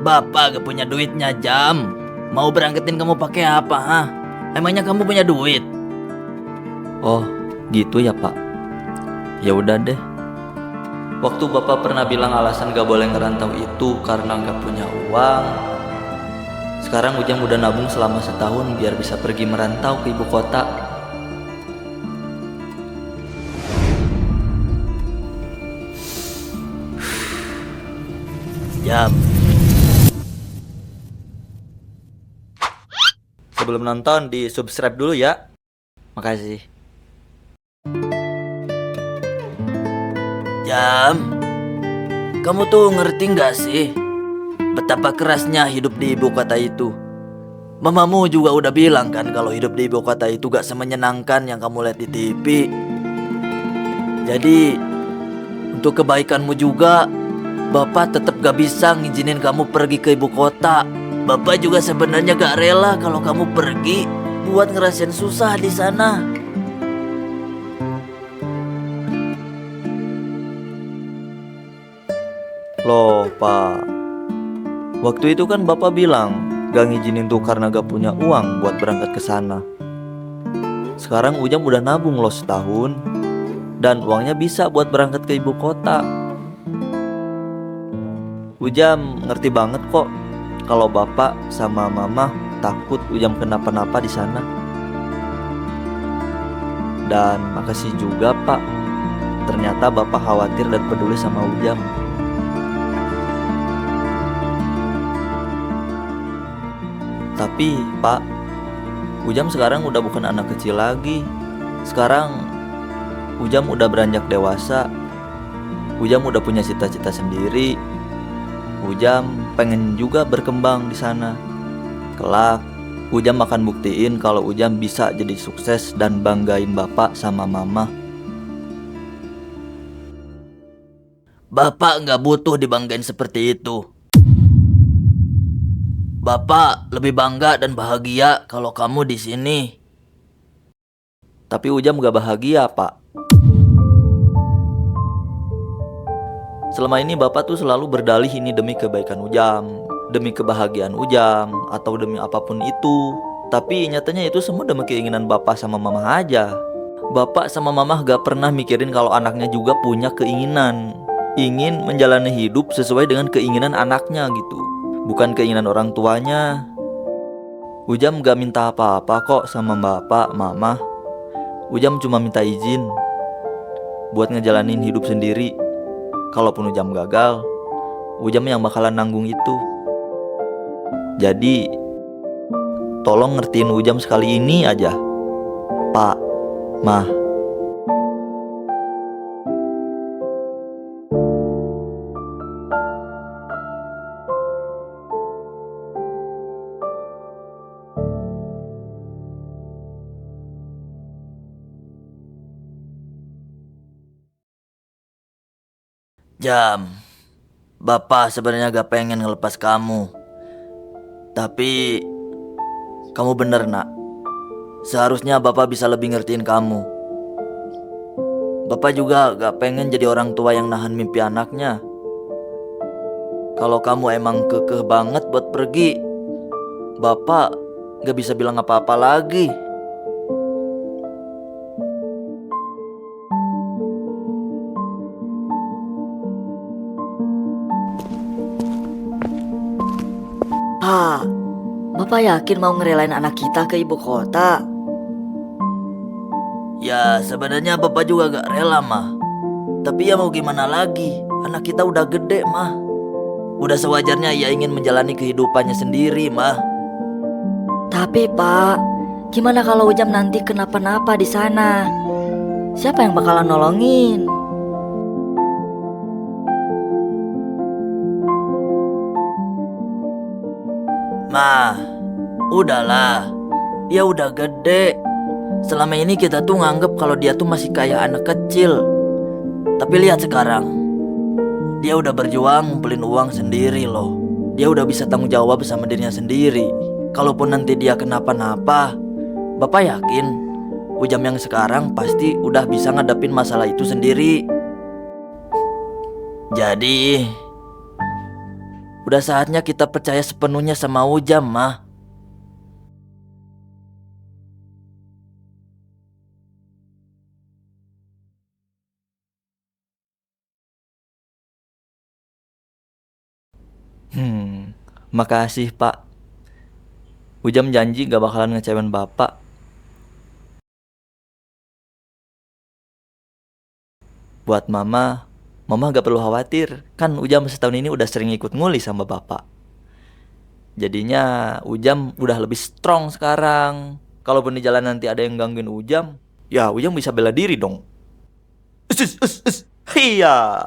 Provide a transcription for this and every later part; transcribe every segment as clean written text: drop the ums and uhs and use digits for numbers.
Bapak gak punya duitnya, Jam. Mau berangkatin kamu pakai apa, ha? Emangnya kamu punya duit? Oh, gitu ya Pak. Ya udah deh. Waktu Bapak pernah bilang alasan gak boleh ngerantau itu karena gak punya uang. Sekarang Ujang udah nabung selama setahun biar bisa pergi merantau ke ibu kota. Jam. Sebelum nonton di subscribe dulu ya. Makasih. Jam, kamu tuh ngerti gak sih betapa kerasnya hidup di ibu kota itu? Mamamu juga udah bilang kan kalau hidup di ibu kota itu gak semenyenangkan yang kamu lihat di TV. Jadi untuk kebaikanmu juga, Bapak tetap gak bisa ngizinin kamu pergi ke ibu kota. Bapak juga sebenarnya gak rela kalau kamu pergi buat ngerasain susah di sana. Loh Pak, waktu itu kan Bapak bilang gak ngizinin tuh karena gak punya uang buat berangkat ke sana. Sekarang Ujang udah nabung loh setahun dan uangnya bisa buat berangkat ke ibu kota. Ujang ngerti banget kok kalau Bapak sama Mama takut Ujang kenapa-napa di sana. Dan makasih juga Pak, ternyata Bapak khawatir dan peduli sama Ujang. Tapi Pak, Ujam sekarang udah bukan anak kecil lagi. Sekarang Ujam udah beranjak dewasa. Ujam udah punya cita-cita sendiri. Ujam pengen juga berkembang di sana. Kelak Ujam akan buktiin kalau Ujam bisa jadi sukses dan banggain Bapak sama Mama. Bapak nggak butuh dibanggain seperti itu. Bapak lebih bangga dan bahagia kalau kamu di sini. Tapi Ujam gak bahagia Pak. Selama ini Bapak tuh selalu berdalih ini demi kebaikan Ujam, demi kebahagiaan Ujam, atau demi apapun itu. Tapi nyatanya itu semua demi keinginan Bapak sama Mama aja. Bapak sama Mama gak pernah mikirin kalau anaknya juga punya keinginan, ingin menjalani hidup sesuai dengan keinginan anaknya gitu, bukan keinginan orang tuanya. Ujam gak minta apa-apa kok sama Bapak, Mama. Ujam cuma minta izin buat ngejalanin hidup sendiri. Kalaupun Ujam gagal, Ujam yang bakalan nanggung itu. Jadi tolong ngertiin Ujam sekali ini aja, Pak, Ma. Jam, Bapak sebenarnya gak pengen ngelepas kamu. Tapi kamu bener nak. Seharusnya Bapak bisa lebih ngertiin kamu. Bapak juga gak pengen jadi orang tua yang nahan mimpi anaknya. Kalau kamu emang kekeh banget buat pergi, Bapak gak bisa bilang apa-apa lagi. Pak, Bapak yakin mau ngerelain anak kita ke ibu kota? Ya sebenarnya Bapak juga gak rela mah. Tapi ya mau gimana lagi, anak kita udah gede mah. Udah sewajarnya ia ingin menjalani kehidupannya sendiri mah. Tapi Pak, gimana kalau Ujam nanti kenapa-napa di sana? Siapa yang bakalan nolongin? Mah, udahlah. Dia udah gede. Selama ini kita tuh nganggep kalau dia tuh masih kayak anak kecil. Tapi lihat sekarang, dia udah berjuang ngumpulin uang sendiri loh. Dia udah bisa tanggung jawab sama dirinya sendiri. Kalaupun nanti dia kenapa-napa, Bapak yakin Ujam yang sekarang pasti udah bisa ngadepin masalah itu sendiri. Jadi Udah saatnya kita percaya sepenuhnya sama Ujam, Ma. Makasih Pak. Ujam janji gak bakalan ngecewain Bapak. Buat Mama gak perlu khawatir. Kan Ujam setahun ini udah sering ikut nguli sama Bapak. Jadinya Ujam udah lebih strong sekarang. Kalaupun di jalan nanti ada yang gangguin Ujam, ya Ujam bisa bela diri dong. Iya.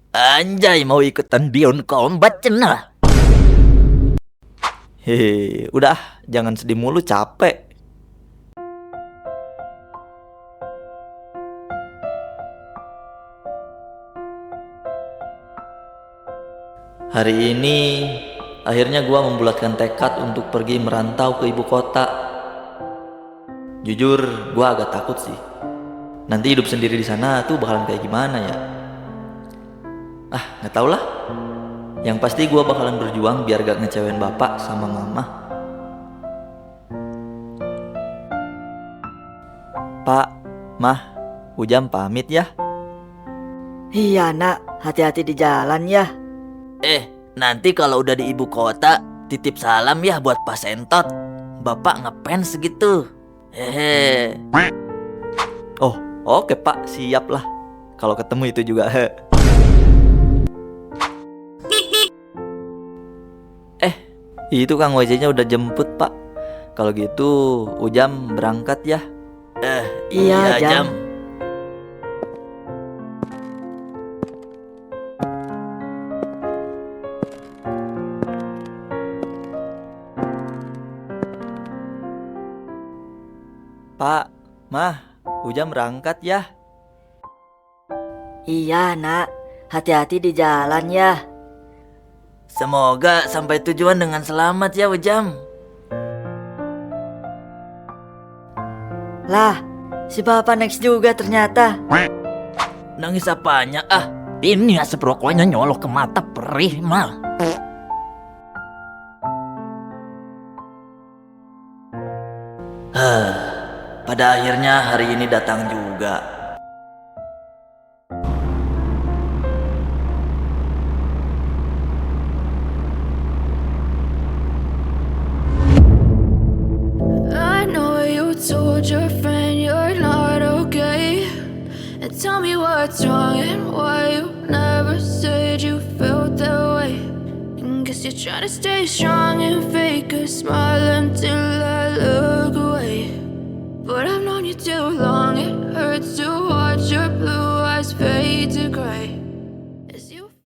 Anjay, mau ikutan Beyond Combat cenah. Hehe, udah jangan sedih mulu, capek. Hari ini akhirnya gua membulatkan tekad untuk pergi merantau ke ibu kota. Jujur, gua agak takut sih. Nanti hidup sendiri di sana tuh bakalan kayak gimana ya? Nggak tau lah. Yang pasti gue bakalan berjuang biar gak ngecewain bapak sama mama. Pak, Mah, Ujam pamit ya. Iya nak, hati-hati di jalan ya. Nanti kalau udah di ibu kota, titip salam ya buat Pak Sentot. Bapak ngefans gitu. Hehe. Oh, oke Pak, siap lah. Kalau ketemu itu juga. Itu Kang WC-nya udah jemput Pak. Kalau gitu Ujam berangkat ya. Iya, Jam. Pak, Mah, Ujam berangkat ya. Iya nak, hati-hati di jalan ya. Semoga sampai tujuan dengan selamat ya Ujam. Lah, si Bapak next juga ternyata. Nangis apanya ah? Ini asap rokoknya nyolok ke mata perih mal. Pada akhirnya hari ini datang juga. I know you told your friend you're not okay, and tell me what's wrong and why you never said you felt that way. And guess you're trying to stay strong and fake a smile until I look away. But I've known you too long, it hurts to watch your blue eyes fade to gray.